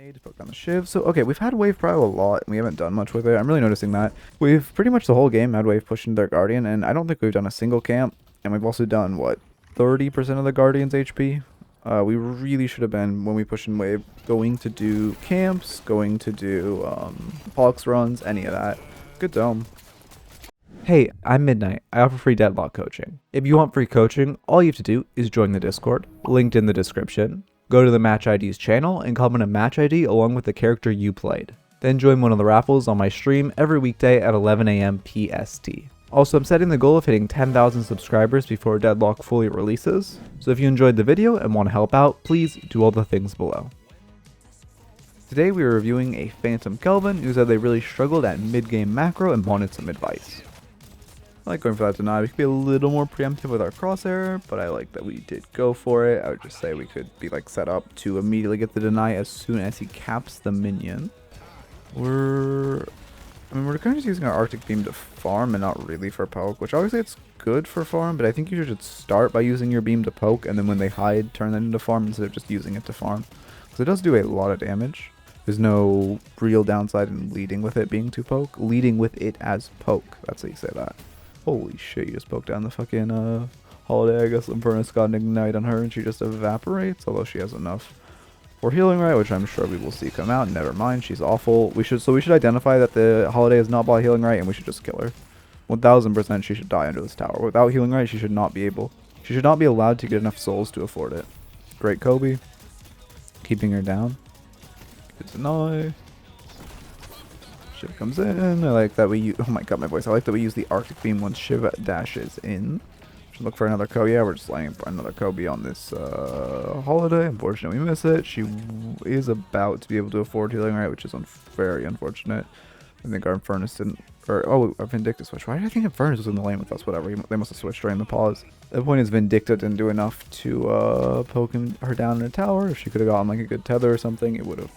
Grenade to poke down the Shiv. So, okay, we've had Wave Prio a lot, and we haven't done much with it. I'm really noticing that. We've pretty much the whole game had Wave pushing their Guardian, and I don't think we've done a single camp. And we've also done, what, 30% of the Guardian's HP? We really should have been, when we push in Wave, going to do camps, going to do Pox runs, any of that. Good dome. Hey, I'm Midknight. I offer free Deadlock coaching. If you want free coaching, all you have to do is join the Discord, linked in the description. Go to the Match ID's channel and comment a match ID along with the character you played. Then join one of the raffles on my stream every weekday at 11 AM PST. Also, I'm setting the goal of hitting 10,000 subscribers before Deadlock fully releases. So if you enjoyed the video and want to help out, please do all the things below. Today we are reviewing a Phantom Kelvin who said they really struggled at mid-game macro and wanted some advice. I like going for that deny. We could be a little more preemptive with our crosshair, but I like that we did go for it. I would just say we could be like set up to immediately get the deny as soon as he caps the minion. We're kind of just using our Arctic Beam to farm and not really for poke, which obviously it's good for farm, but I think you should start by using your beam to poke, and then when they hide, turn that into farm instead of just using it to farm. Because it does do a lot of damage. There's no real downside in leading with it being to poke. Leading with it as poke. That's how you say that. Holy shit, you just poked down the fucking Holiday. I guess Infernus got an ignite on her and she just evaporates, although she has enough for healing right, which I'm sure we will see come out. Never mind, she's awful. We should identify that the Holiday is not bought healing right and we should just kill her. 1000% she should die under this tower. Without healing right, she should not be allowed to get enough souls to afford it. Great Kobe. Keeping her down. Good deny. Shiv comes in. I like that we use, oh my god, my voice. I like that we use the Arctic Beam once Shiv dashes in. Should look for another Kobe. Yeah, we're just laying for another Kobe on this Holiday. Unfortunately, we miss it. She is about to be able to afford healing right, which is very unfortunate. I think our Infernus didn't, or oh, our Vindicta switched. Why did I think Infernus was in the lane with us? Whatever. They must have switched during the pause. The point is Vindicta didn't do enough to poke her down in a tower. If she could have gotten like a good tether or something, it would have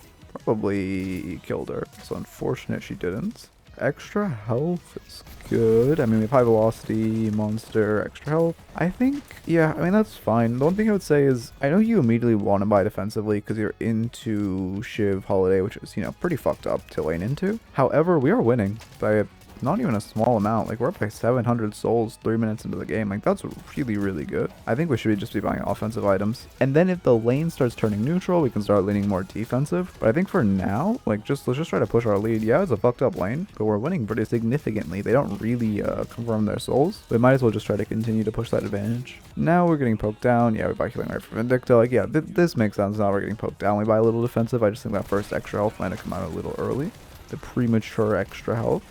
probably killed her. So unfortunate she didn't. Extra health is good. I mean, we have high velocity, monster, extra health. I think, yeah, I mean, that's fine. The one thing I would say is, I know you immediately want to buy defensively because you're into Shiv Holiday, which is, you know, pretty fucked up to lane into. However, we are winning by not even a small amount. Like, we're up by 700 souls 3 minutes into the game. Like, that's really, really good. I think we should just be buying offensive items. And then if the lane starts turning neutral, we can start leaning more defensive. But I think for now, like, let's just try to push our lead. Yeah, it's a fucked up lane, but we're winning pretty significantly. They don't really confirm their souls. We might as well just try to continue to push that advantage. Now we're getting poked down. Yeah, we buy healing right from Vindicta. Like, yeah, this makes sense. Now we're getting poked down. We buy a little defensive. I just think that first extra health might have come out a little early. The premature extra health.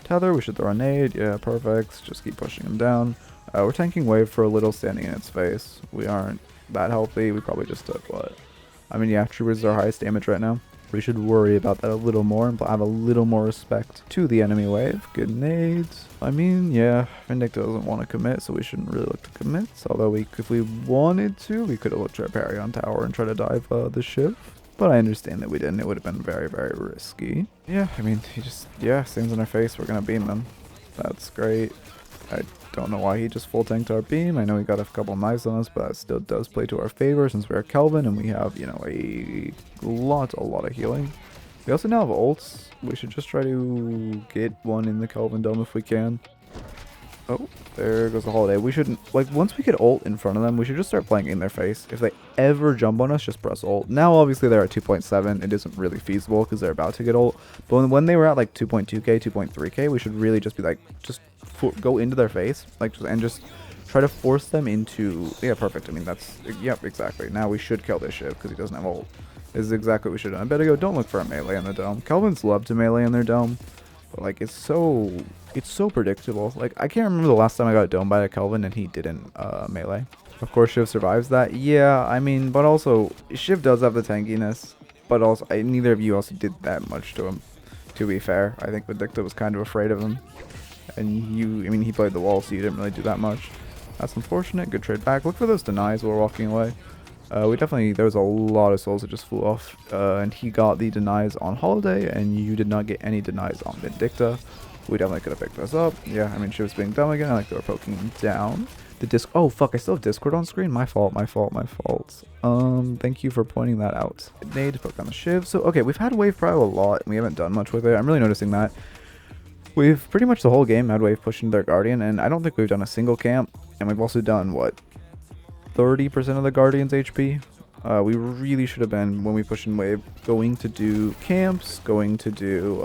Tether, we should throw a nade. Yeah, perfect. Just keep pushing him down. We're tanking wave for a little, standing in its face. We aren't that healthy. We probably just took what? I mean, yeah, Troopers is our highest damage right now. We should worry about that a little more and have a little more respect to the enemy wave. Good nades. I mean, yeah, Vindicta doesn't want to commit, so we shouldn't really look to commit. Although if we wanted to, we could have looked to our parry on tower and try to dive the Shiv. But I understand that we didn't. It would have been very, very risky. Yeah, I mean, he just, yeah, stands in our face. We're going to beam him. That's great. I don't know why he just full tanked our beam. I know he got a couple knives on us, but that still does play to our favor since we're Kelvin and we have, you know, a lot of healing. We also now have ults. We should just try to get one in the Kelvin dome if we can. Oh, there goes the Holiday. We shouldn't, like, once we get ult in front of them, we should just start playing in their face. If they ever jump on us, just press ult. Now, obviously, they're at 2.7. It isn't really feasible because they're about to get ult. But when they were at, like, 2.2k, 2.3k, we should really just be, like, just go into their face, like, just try to force them into, yeah, perfect. I mean, that's, yep, exactly. Now we should kill this shit because he doesn't have ult. This is exactly what we should have done. I better go, don't look for a melee in the dome. Kelvins love to melee in their dome. But, like, it's so predictable. Like, I can't remember the last time I got domed by a Kelvin and he didn't melee. Of course, Shiv survives that. Yeah, I mean, but also, Shiv does have the tankiness. But also, neither of you also did that much to him, to be fair. I think Vindicta was kind of afraid of him. And I mean, he played the wall, so you didn't really do that much. That's unfortunate. Good trade back. Look for those denies while we're walking away. There was a lot of souls that just flew off, and he got the denies on Holiday, and you did not get any denies on Vindicta. We definitely could have picked this up. Yeah, I mean, she was being dumb again. I like they were poking him down. The disc. Oh fuck! I still have Discord on screen. My fault. My fault. My fault. Thank you for pointing that out. Nade, put on the shiv. So okay, we've had wave prio a lot, and we haven't done much with it. I'm really noticing that. We've pretty much the whole game had wave pushing their guardian, and I don't think we've done a single camp. And we've also done what, 30% of the guardian's HP. We really should have been, when we push in wave, going to do camps, going to do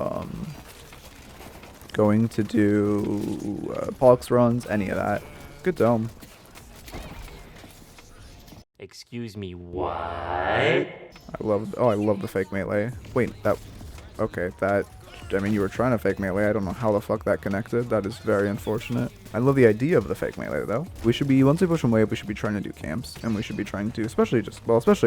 Pox runs, any of that. Good dome. Excuse me, what? I love the fake melee. Wait, I mean, you were trying to fake melee. I don't know how the fuck that connected. That is very unfortunate. I love the idea of the fake melee, though. We should be, once we push in wave, we should be trying to do camps. And we should be trying to, especially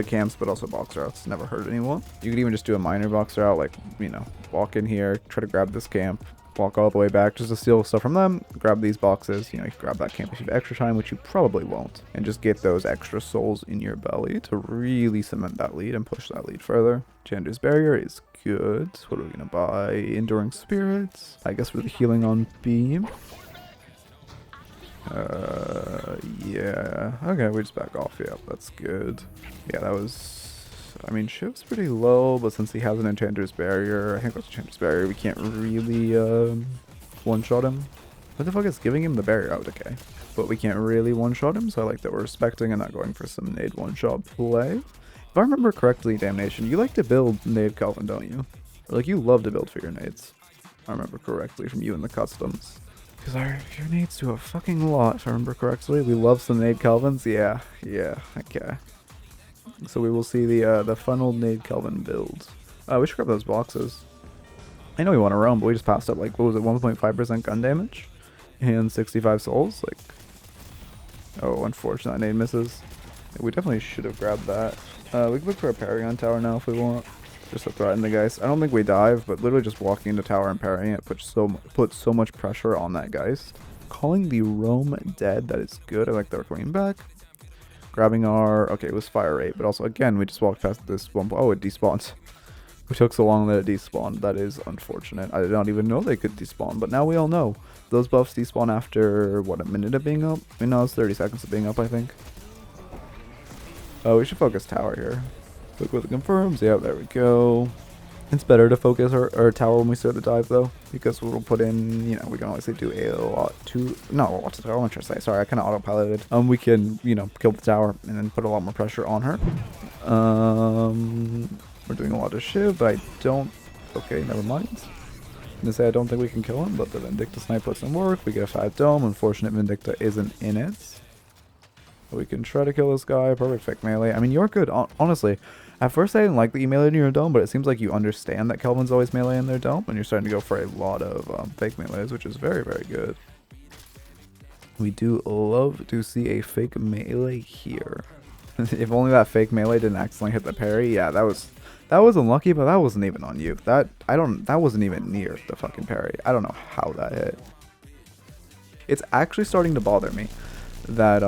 camps, but also box routes. Never hurt anyone. You could even just do a minor box route, like, you know, walk in here, try to grab this camp, walk all the way back just to steal stuff from them, grab these boxes. You know, you can grab that camp if you have extra time, which you probably won't. And just get those extra souls in your belly to really cement that lead and push that lead further. Chandra's barrier is good. What are we gonna buy? Enduring spirits. I guess with the healing on beam. Yeah. Okay, we just back off. Yeah, that's good. Yeah, that was. I mean, Shiv's pretty low, but since he has an Enchanter's barrier, I think that's Enchanter's barrier. We can't really one-shot him. What the fuck is giving him the barrier? Oh, okay. But we can't really one-shot him, so I like that we're respecting and not going for some nade one-shot play. If I remember correctly, Damnation, you like to build nade Kelvin, don't you? Or like you love to build for your nades. I remember correctly from you in the customs. Because your nades do a fucking lot, if I remember correctly. We love some nade Kelvins. Yeah, okay. So we will see the funneled nade Kelvin build. We should grab those boxes. I know we want to roam, but we just passed up like, what was it, 1.5% gun damage? And 65 souls? Like, oh, unfortunate, nade misses. Yeah, we definitely should have grabbed that. We can look for a parry on tower now if we want. Just to threaten the Geist. I don't think we dive, but literally just walking into tower and parrying it puts so much pressure on that Geist. Calling the roam dead, that is good. I like that we're coming back. Grabbing our, okay, it was fire rate, but also again we just walked past this one. Oh, it despawned. We took so long that it despawned. That is unfortunate. I did not even know they could despawn, but now we all know. Those buffs despawn after what, a minute of being up? I know it's 30 seconds of being up, I think. Oh, we should focus tower here. Look what it confirms. Yeah, there we go. It's better to focus our tower when we start the dive, though, because we'll put in, you know, we can obviously do a lot to, not a lot to tower, I'm trying to say, sorry, I kind of auto-piloted. We can, you know, kill the tower and then put a lot more pressure on her. We're doing a lot of shiv, but I don't, okay, never mind. I'm gonna say I don't think we can kill him, but the Vindicta snipe puts in work. We get a 5 dome. Unfortunate Vindicta isn't in it. We can try to kill this guy. Perfect fake melee. I mean, you're good. Honestly, at first I didn't like that you melee in your dome, but it seems like you understand that Kelvin's always melee in their dome, and you're starting to go for a lot of fake melees, which is very, very good. We do love to see a fake melee here. If only that fake melee didn't accidentally hit the parry. Yeah, that was unlucky, but that wasn't even on you. That wasn't even near the fucking parry. I don't know how that hit. It's actually starting to bother me that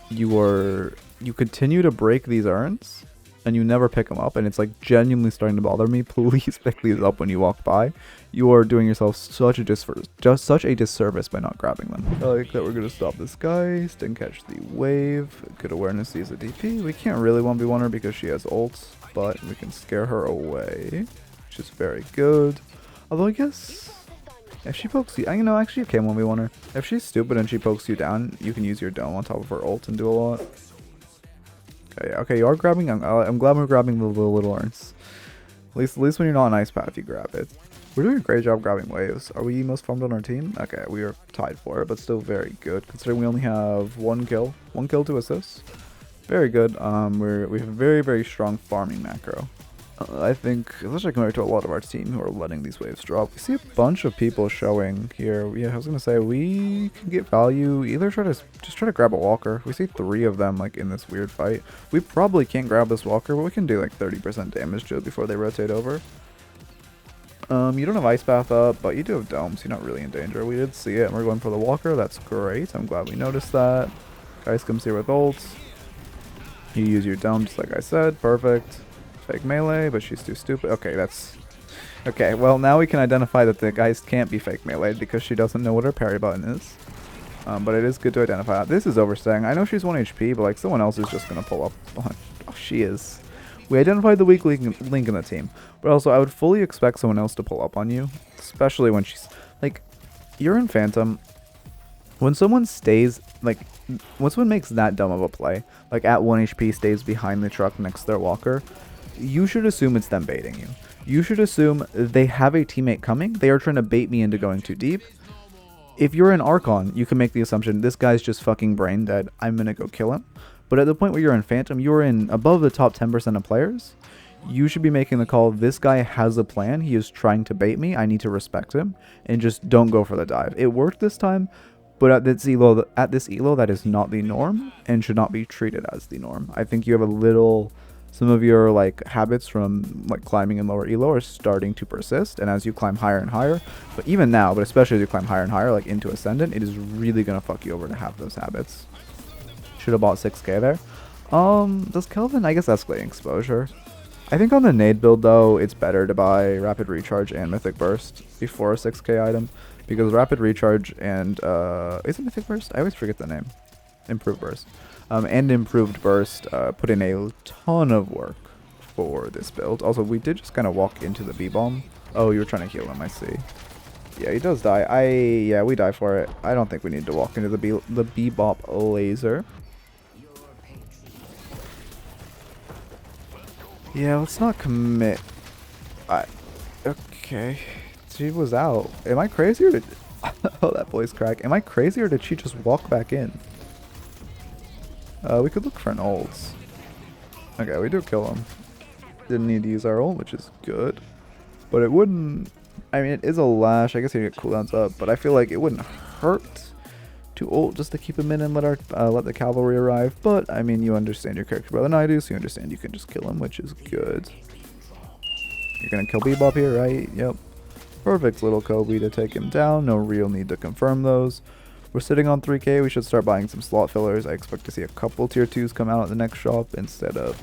you continue to break these urns and you never pick them up, and it's like genuinely starting to bother me. Please pick these up when you walk by. You are doing yourself such a disservice by not grabbing them. I like that we're gonna stop this Geist and catch the wave. Good awareness to use the DP. We can't really 1v1 her because she has ults, but we can scare her away, which is very good. Although I guess if she pokes you, you know, actually you can 1v1 her. If she's stupid and she pokes you down, you can use your dome on top of her ult and do a lot. Okay, you are grabbing. I'm glad we're grabbing the little urns. At least when you're not on ice path, you grab it. We're doing a great job grabbing waves. Are we most farmed on our team? Okay, we are tied for it, but still very good considering we only have one kill to assist. Very good. We have a very, very strong farming macro. I think, especially compared to a lot of our team who are letting these waves drop. We see a bunch of people showing here. Yeah, I was gonna say we can get value. Either try to grab a walker. We see 3 of them like in this weird fight. We probably can't grab this walker, but we can do like 30% damage to it before they rotate over. You don't have ice path up, but you do have domes. You're not really in danger. We did see it, and we're going for the walker. That's great. I'm glad we noticed that. Guys comes here with ults. You use your dome just like I said. Perfect. Fake melee, but she's too stupid. Okay, that's... Okay, well now we can identify that the Geist can't be fake melee because she doesn't know what her parry button is. But it is good to identify that. This is overstaying. I know she's 1 HP, but like someone else is just going to pull up. Oh, she is. We identified the weak link in the team. But also, I would fully expect someone else to pull up on you. Especially when she's... Like, you're in Phantom. When someone stays... Like, when someone makes that dumb of a play, like at 1 HP stays behind the truck next to their walker, you should assume it's them baiting you. You should assume they have a teammate coming. They are trying to bait me into going too deep. If you're an Archon, you can make the assumption, this guy's just fucking brain dead. I'm going to go kill him. But at the point where you're in Phantom, you're in above the top 10% of players. You should be making the call, this guy has a plan. He is trying to bait me. I need to respect him. And just don't go for the dive. It worked this time, but at this elo, that is not the norm and should not be treated as the norm. I think you have a little... Some of your like habits from like climbing in lower elo are starting to persist, and as you climb higher and higher, but even now, but especially as you climb higher and higher, like into Ascendant, it is really gonna fuck you over to have those habits. Should have bought 6k there. Does Kelvin? I guess escalating exposure. I think on the nade build though, it's better to buy Rapid Recharge and Mythic Burst before a 6k item, because Rapid Recharge and is it Mythic Burst? I always forget the name. Improved Burst. And Improved Burst put in a ton of work for this build. Also, we did just kind of walk into the B-bomb. Oh, you were trying to heal him, I see. Yeah, he does die. Yeah, we die for it. I don't think we need to walk into the B-bop laser. Yeah, let's not commit. Okay. She was out. Am I crazy or did... oh, that voice crack. Am I crazy or did she just walk back in? We could look for an ults. Okay, we do kill him. Didn't need to use our ult, which is good. But it wouldn't... I mean, it is a lash. I guess you get cooldowns up. But I feel like it wouldn't hurt to ult just to keep him in and let the cavalry arrive. But, I mean, you understand your character better than I do, so you understand you can just kill him, which is good. You're going to kill Bebop here, right? Yep. Perfect little Kobe to take him down. No real need to confirm those. We're sitting on 3k. We should start buying some slot fillers. I expect to see a couple tier 2s come out at the next shop instead of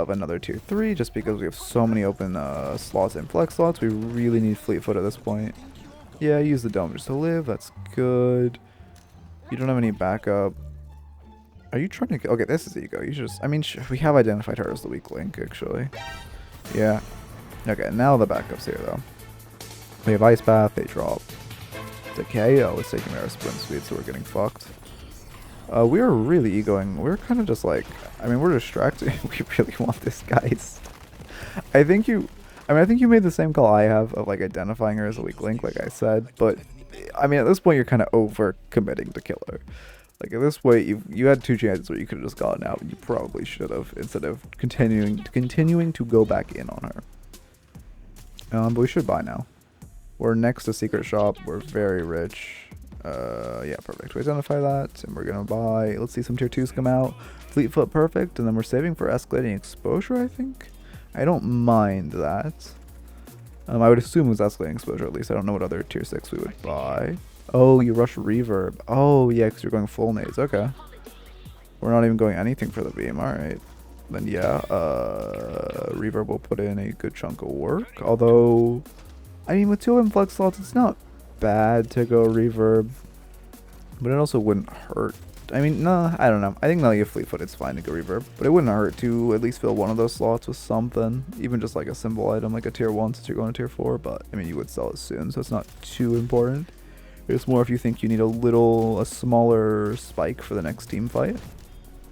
another tier 3, just because we have so many open slots and flex slots. We really need fleet foot at this point. Yeah, use the dome just to live. That's good. You don't have any backup. Are you trying to... Okay, this is ego. You should just... I mean, we have identified her as the weak link, actually. Yeah. Okay, now the backup's here, though. We have Ice Path. They drop. Decay. Oh, it's taking our sprint speed, so we're getting fucked. We are really egoing. We're kind of just like... I mean, we're distracted. We really want this, guys. I think you made the same call I have of, like, identifying her as a weak link, like I said. But, I mean, at this point, you're kind of over-committing to kill her. Like, at this point, you had 2 chances where you could have just gotten out. And you probably should have, instead of continuing to go back in on her. But we should buy now. We're next to Secret Shop. We're very rich. Yeah, perfect. We identify that, and we're gonna buy. Let's see some tier 2s come out. Fleetfoot, perfect. And then we're saving for escalating exposure, I think. I don't mind that. I would assume it was escalating exposure at least. I don't know what other tier 6 we would buy. Oh, you rush reverb. Oh, yeah, because you're going full nades. Okay. We're not even going anything for the beam. All right. Then, yeah, reverb will put in a good chunk of work. Although, I mean, with 2 open flex slots, it's not bad to go reverb. But it also wouldn't hurt. I mean, no, I don't know. I think now you have fleet foot, it's fine to go reverb. But it wouldn't hurt to at least fill one of those slots with something. Even just like a simple item, like a tier 1 since you're going to tier 4. But, I mean, you would sell it soon, so it's not too important. It's more if you think you need a smaller spike for the next team fight.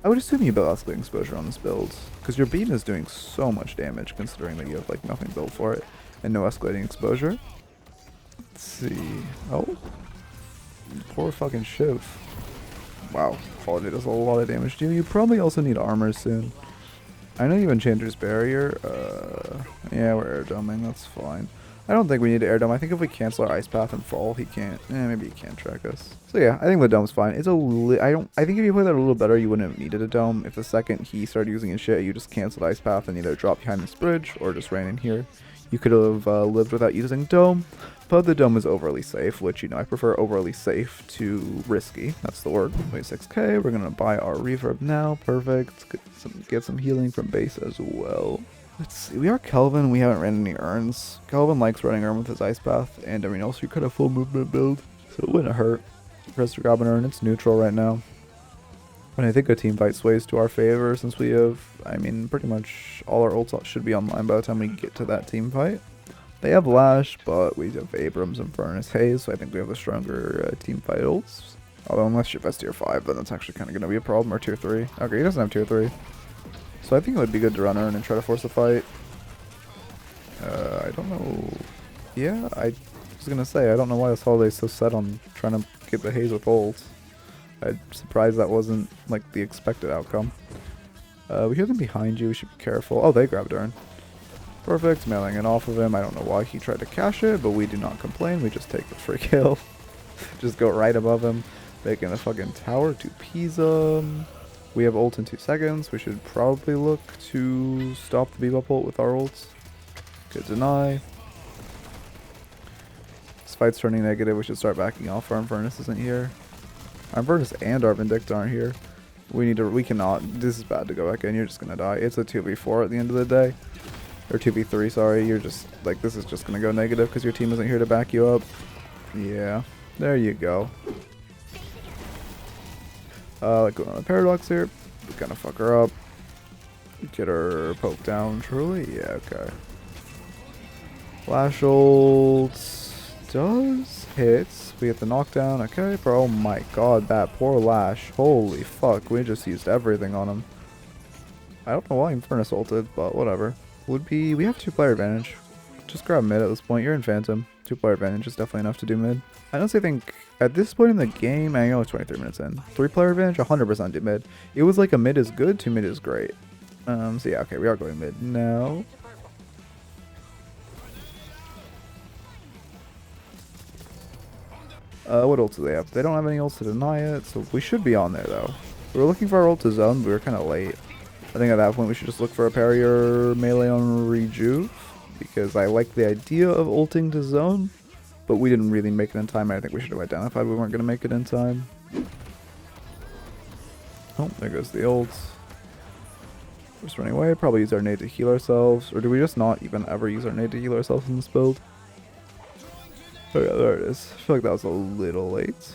I would assume you build escalating exposure on this build, because your beam is doing so much damage considering that you have like nothing built for it and no escalating exposure. Let's see. Oh, poor fucking Shiv. Wow, Holiday does a lot of damage to you. You probably also need armor soon. I know you have Enchanter's Barrier. Yeah, we're air doming. That's fine. I don't think we need to air dome. I think if we cancel our ice path and fall, he can't. Maybe he can't track us. So yeah, I think the dome's fine. It's I think if you play that a little better, you wouldn't have needed a dome. If the second he started using his shit, you just canceled ice path and either dropped behind this bridge or just ran in here. You could have lived without using dome, but the dome is overly safe, which, you know, I prefer overly safe to risky. That's the word. 26k. We're gonna buy our reverb now. Perfect. Get some healing from base as well. Let's see, we are Kelvin, we haven't ran any urns. Kelvin likes running urn with his ice path, and I mean also you kind of full movement build. So it wouldn't hurt for us to grab an urn. It's neutral right now. And I think a team fight sways to our favor since we have, I mean, pretty much all our ults should be online by the time we get to that team fight. They have Lash, but we have Abrams and Furnace Haze, so I think we have the stronger team fight ults. Although unless Shiv has tier 5, then that's actually kind of going to be a problem, or tier 3. Okay, he doesn't have tier 3. So I think it would be good to run urn and try to force a fight. I don't know. Yeah, I was going to say, I don't know why this holiday is so set on trying to get the Haze with ults. I'm surprised that wasn't like the expected outcome. We hear them behind you, we should be careful. Oh, they grabbed urn. Perfect, mailing it off of him. I don't know why he tried to cash it, but we do not complain. We just take the free kill. Just go right above him, making the fucking tower to Pisa. We have ult in 2 seconds. We should probably look to stop the Bebop ult with our ults. Good deny. This fight's turning negative. We should start backing off. Our Furnace isn't here. Our Furnace and our Vindicta aren't here. We cannot. This is bad to go back in. You're just gonna die. It's a 2v4 at the end of the day. Or 2v3, sorry. You're just, like, this is just gonna go negative because your team isn't here to back you up. Yeah. There you go. Like going on the Paradox here. We kind of fuck her up. Get her poked down, truly? Yeah, okay. Flash ult does hits. We get the knockdown. Okay, bro. Oh my god, that poor Lash. Holy fuck, we just used everything on him. I don't know why I'm Furnace ulted, but whatever. We have 2-player advantage. Just grab mid at this point. You're in Phantom. 2-player advantage is definitely enough to do mid. I honestly think at this point in the game, I know it's 23 minutes in. 3-player advantage, 100% do mid. It was like a mid is good, 2 mid is great. So yeah, okay, we are going mid now. What ults do they have? They don't have any ults to deny it, so we should be on there though. We were looking for our ult to zone, but we were kind of late. I think at that point we should just look for a parry or melee on Rejuve, because I like the idea of ulting to zone, but we didn't really make it in time. I think we should have identified we weren't going to make it in time. Oh, there goes the ults. We're just running away. Probably use our nade to heal ourselves, or do we just not even ever use our nade to heal ourselves in this build? Oh yeah, there it is. I feel like that was a little late.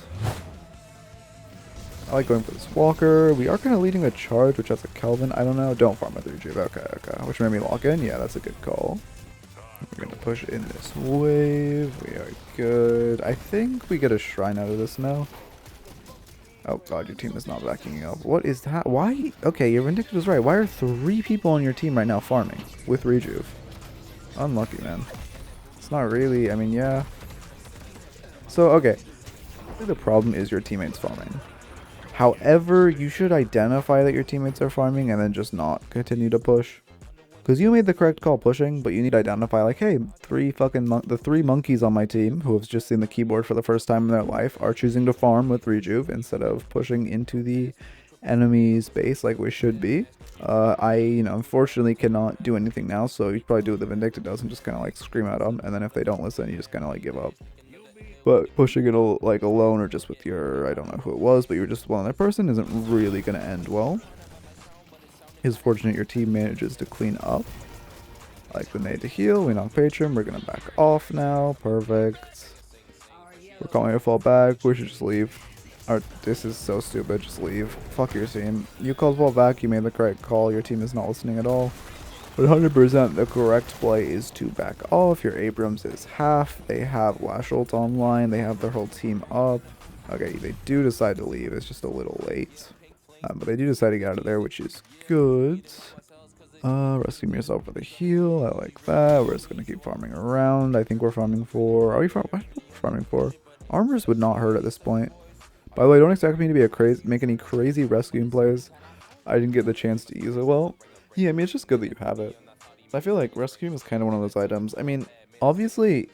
I like going for this Walker. We are kind of leading a charge, which has a Kelvin. I don't know. Don't farm with 3G. Okay, okay. Which made me lock in. Yeah, that's a good call. We're going to push in this wave. We are good. I think we get a shrine out of this now. Oh god, your team is not backing up. What is that? Why? Okay, your Vindicta was right. Why are 3 people on your team right now farming with Rejuve? Unlucky, man. It's not really. I mean, yeah. So, okay. The problem is your teammates farming. However, you should identify that your teammates are farming and then just not continue to push. Because you made the correct call pushing, but you need to identify like, hey, the 3 monkeys on my team who have just seen the keyboard for the first time in their life are choosing to farm with Rejuve instead of pushing into the enemy's base like we should be. I, unfortunately cannot do anything now, so you probably do what the Vindicta does and just kind of like scream at them, and then if they don't listen, you just kind of like give up. But pushing it like alone or just with your, I don't know who it was, but you were just one other person isn't really going to end well. It's fortunate your team manages to clean up. Like the nade to heal, we knock Patron, we're going to back off now, perfect. We're calling a fall back, we should just leave. This is so stupid, just leave. Fuck your team. You called fall back, you made the correct call, your team is not listening at all. 100% the correct play is to back off. Your Abrams is half. They have Lash ult online. They have their whole team up. Okay, they do decide to leave. It's just a little late. But they do decide to get out of there, which is good. Rescuing yourself with a heal. I like that. We're just going to keep farming around. I think we're farming for... Are we farming for? Armors would not hurt at this point. By the way, don't expect me to be make any crazy rescuing plays. I didn't get the chance to use it well. Yeah, I mean, it's just good that you have it. I feel like rescuing is kind of one of those items. I mean, obviously,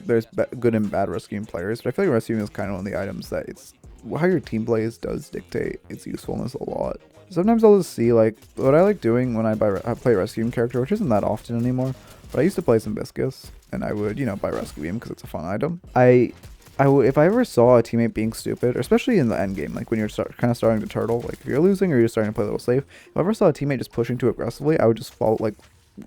there's good and bad rescuing players, but I feel like rescuing is kind of one of the items that how your team plays does dictate its usefulness a lot. Sometimes I'll just see, like, what I like doing when I play a rescuing character, which isn't that often anymore, but I used to play some Viscus, and I would, buy rescue beam because it's a fun item. If I ever saw a teammate being stupid, or especially in the end game, like when you're kind of starting to turtle, like if you're losing or you're starting to play a little safe, if I ever saw a teammate just pushing too aggressively, I would just follow, like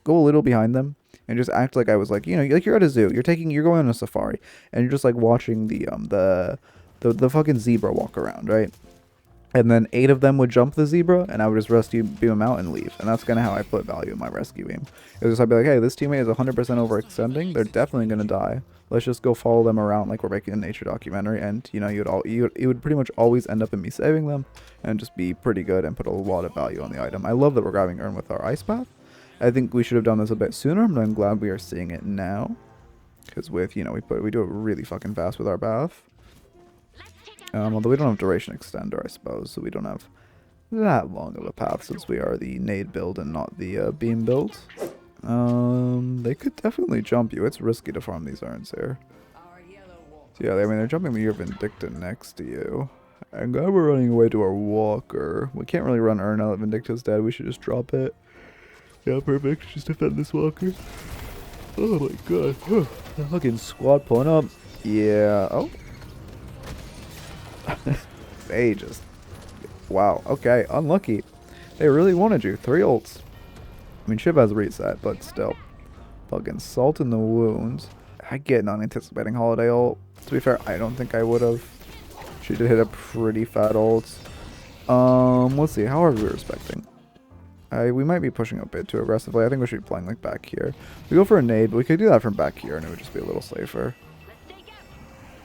go a little behind them and just act like I was like, you know, like you're at a zoo. You're going on a safari, and you're just like watching the fucking zebra walk around, right? And then 8 of them would jump the zebra, and I would just rescue beam them out and leave. And that's kind of how I put value in my rescue beam. It was just I'd be like, hey, this teammate is 100% overextending. They're definitely gonna die. Let's just go follow them around like we're making a nature documentary. And you know, it would pretty much always end up in me saving them, and just be pretty good and put a lot of value on the item. I love that we're grabbing Urn with our ice path. I think we should have done this a bit sooner, but I'm glad we are seeing it now. Because with, you know, we do it really fucking fast with our bath. Although we don't have duration extender, I suppose, so we don't have that long of a path since we are the nade build and not the beam build. They could definitely jump you. It's risky to farm these urns here. So yeah, I mean, they're jumping your Vindicta next to you. And glad we're running away to our walker. We can't really run urn now that Vindicta's dead. We should just drop it. Yeah, perfect. Just defend this walker. Oh my god. The fucking squad pulling up. Yeah. Oh. They just... Wow. Okay. Unlucky. They really wanted you. 3 ults. I mean, Shiv has reset, but still. Fucking salt in the wounds. I get non-anticipating holiday ult. To be fair, I don't think I would have. She did hit a pretty fat ult. Let's see. How are we respecting? We might be pushing a bit too aggressively. I think we should be playing like back here. We go for a nade, but we could do that from back here and it would just be a little safer.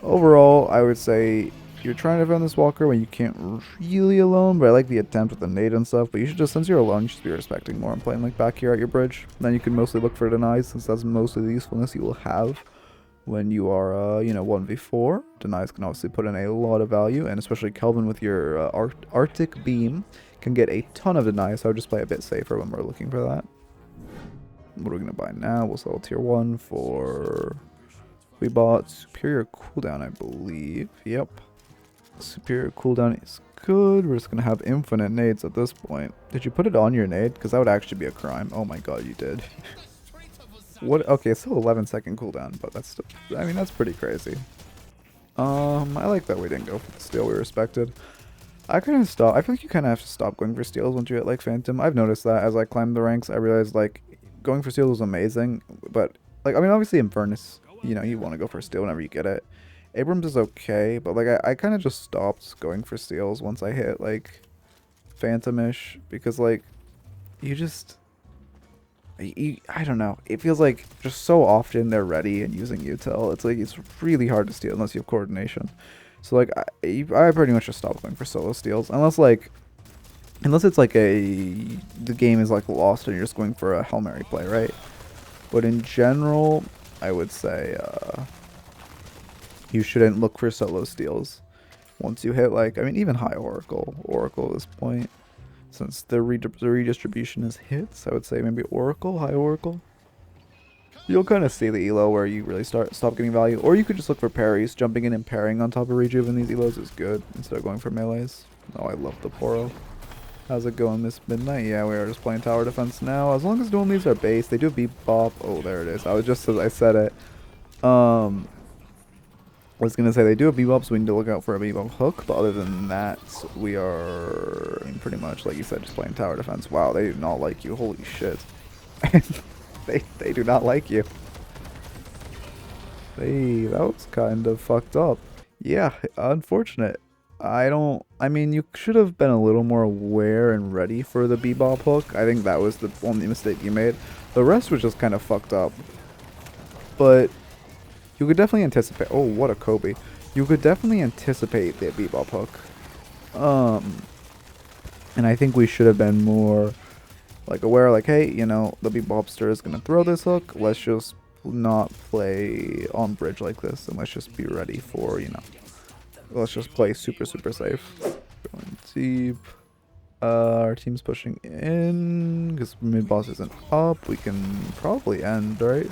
Overall, I would say you're trying to defend this walker when you can't really alone, but I like the attempt with the nade and stuff. But you should just, since you're alone, you should be respecting more and playing like back here at your bridge. Then you can mostly look for denies, since that's mostly the usefulness you will have when you are, you know, 1v4. Denies can obviously put in a lot of value, and especially Kelvin with your Arctic Beam can get a ton of denies, so I would just play a bit safer when we're looking for that. What are we going to buy now? We'll sell tier 1 for... We bought superior cooldown, I believe. Yep. Superior cooldown is good. We're just going to have infinite nades at this point. Did you put it on your nade? Because that would actually be a crime. Oh my god, you did. What? Okay, it's still 11-second cooldown, but that's still, I mean, that's pretty crazy. I like that we didn't go for the steal. We respected. I kind of stop. I feel like you kind of have to stop going for steals once you hit like Phantom. I've noticed that as I climbed the ranks. I realized like going for steals was amazing, but like, I mean, obviously in Furnace, you know, you want to go for a steal whenever you get it. Abrams is okay, but like I kind of just stopped going for steals once I hit like Phantom-ish, because like you just... I don't know. It feels like just so often they're ready and using util. It's like it's really hard to steal unless you have coordination. So like I pretty much just stopped going for solo steals unless it's like the game is like lost and you're just going for a Hail Mary play, right? But in general, I would say you shouldn't look for solo steals once you hit like, I mean, even high Oracle at this point. Since the redistribution is hits, I would say maybe Oracle, high Oracle. You'll kind of see the elo where you really stop getting value. Or you could just look for parries. Jumping in and parrying on top of rejuve in these elos is good instead of going for melees. Oh, I love the Poro. How's it going, Miss Midnight? Yeah, we are just playing tower defense now. As long as no one leaves our base, they do bebop. Oh, there it is. I was just as I said it. I was gonna say they do a bebop, so we need to look out for a bebop hook. But other than that, we are, I mean, pretty much like you said, just playing tower defense. Wow, they do not like you. Holy shit, they do not like you. That was kind of fucked up. Yeah, unfortunate. I mean, you should have been a little more aware and ready for the bebop hook. I think that was the only mistake you made. The rest was just kind of fucked up. But you could definitely anticipate. Oh, what a Kobe. You could definitely anticipate the bebop hook. And I think we should have been more like aware, like, hey, you know, the bebopster is going to throw this hook. Let's just not play on bridge like this. And let's just be ready for, you know, let's just play super, super safe. Going deep. Our team's pushing in because mid boss isn't up. We can probably end, right?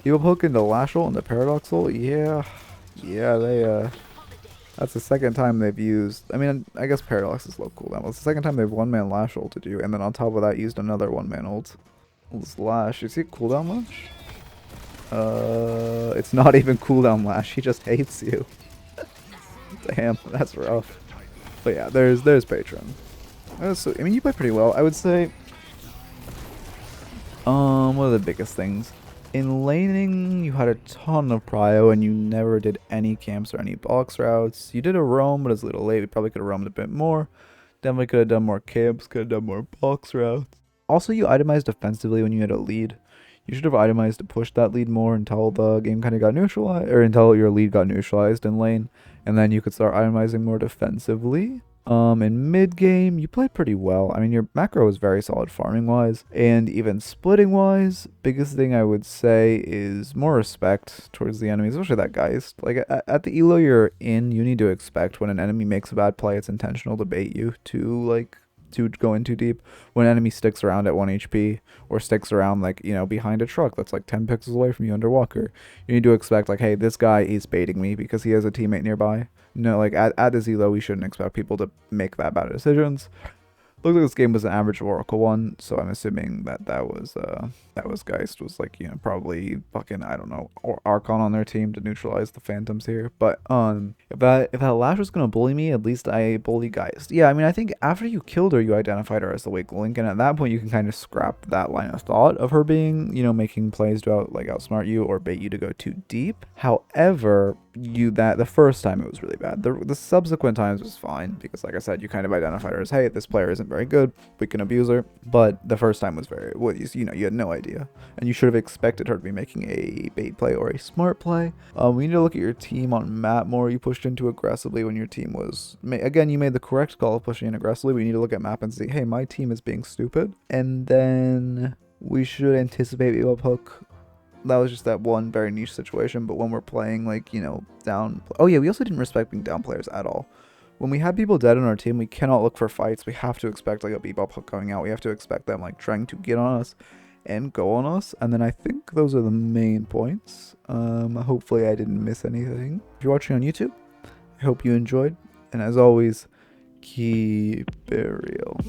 Evil hook into Lashel into Paradoxal. Yeah, they that's the second time they've used, I mean, I guess Paradox is low cooldown. Well, it's the second time they've one-man Lashel to do, and then on top of that used another one-man ult. Lash, is he cooldown Lash? It's not even cooldown Lash, he just hates you. Damn, that's rough. But yeah, there's Patron. So, I mean, you play pretty well. I would say What are the biggest things? In laning, you had a ton of prio and you never did any camps or any box routes. You did a roam, but it's a little late. We probably could have roamed a bit more. Definitely could have done more camps, could have done more box routes. Also, you itemized defensively when you had a lead. You should have itemized to push that lead more until the game kind of got neutralized, or until your lead got neutralized in lane, and then you could start itemizing more defensively. In mid game, you played pretty well. I mean, your macro was very solid farming wise, and even splitting wise. Biggest thing I would say is more respect towards the enemy, especially that Geist. Like at the elo you're in, you need to expect when an enemy makes a bad play, it's intentional to bait you to go in too deep. When an enemy sticks around at 1 HP or sticks around like, you know, behind a truck that's like 10 pixels away from you under walker, you need to expect like, hey, this guy is baiting me because he has a teammate nearby. No, like at this elo, we shouldn't expect people to make that bad decisions. Looks like this game was an average Oracle one, so I'm assuming that was Geist was like, you know, probably fucking, I don't know, or Archon on their team to neutralize the Phantoms here. But if that Lash was gonna bully me, at least I bully Geist. Yeah, I mean, I think after you killed her, you identified her as the weak link, and at that point you can kind of scrap that line of thought of her being, you know, making plays to outsmart you or bait you to go too deep. However, the first time it was really bad. The subsequent times was fine because, like I said, you kind of identified her as, hey, this player isn't very good, we can abuse her. But the first time was very, well, you know, you had no idea, and you should have expected her to be making a bait play or a smart play. We need to look at your team on map more. You pushed in too aggressively when your team was, again, you made the correct call of pushing in aggressively. We need to look at map and see, hey, my team is being stupid, and then we should anticipate Bebop Hook. That was just that one very niche situation, but when we're playing, like, you know, down... Oh yeah, we also didn't respect being down players at all. When we had people dead on our team, we cannot look for fights. We have to expect, like, a Bebop Hook going out. We have to expect them, like, trying to get on us and go on us. And then I think those are the main points. Hopefully I didn't miss anything. If you're watching on YouTube, I hope you enjoyed. And as always, keep it real.